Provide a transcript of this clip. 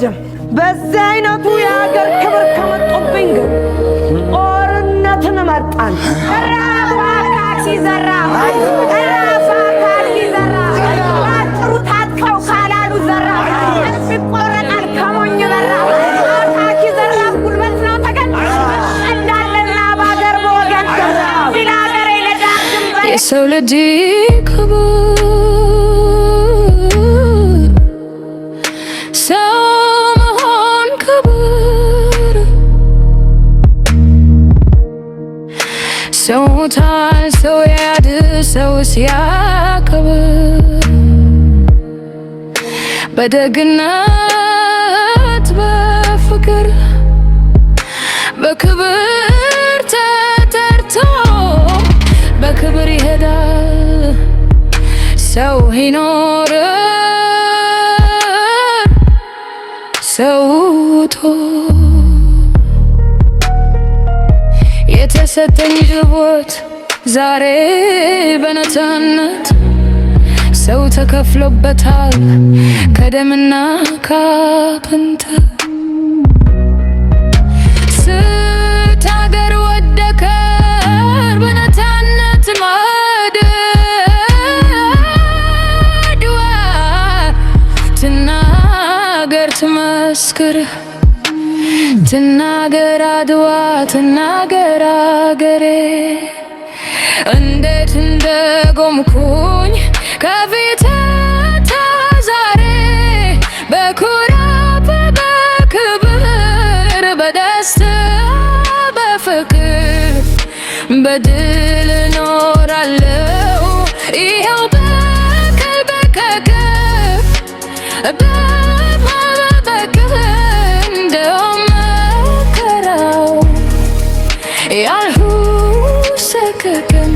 አልወድም። በዚህ አይነቱ የሀገር ክብር ከመጡብኝ ግን ጦርነትን እመርጣለሁ። ዘራፍ አካኪ ዘራፍ ዘራፍ አካኪ ዘራፍ ባጭሩ ታጥቀው ካላሉ ዘራፍ ይቆረጣል ከሞኝ ዘራፍ አካኪ ዘራፍ ጉልበት ነው ተገን እንዳለና ባገር በወገን ቢላ ሀገሬ ለዳር ድንበር የሰው ልጅ ክቡር ሰው መሆን ክቡር ሰው ሞታል ሰው ያድ ሰው ሲያከብር በደግነት በፍቅር በክብር ተጠርቶ በክብር ይሄዳል ሰው ይኖር ሰውቶ የተሰጠኝ ሕይወት ዛሬ በነፃነት ሰው ተከፍሎበታል ከደምና ካጥንት ስታገር ወደከር በነፃነት ማደዋ ትናገር ትመስክር ትናገር አድዋ ትናገር አገሬ እንዴት እንደቆምኩኝ ከፊት ዛሬ በኩራት በክብር በደስታ በፍቅር በድል እኖራለሁ ይኸው በቀል በከከፍ በማበቅር እንደመከራው ያልሁ ሰከከን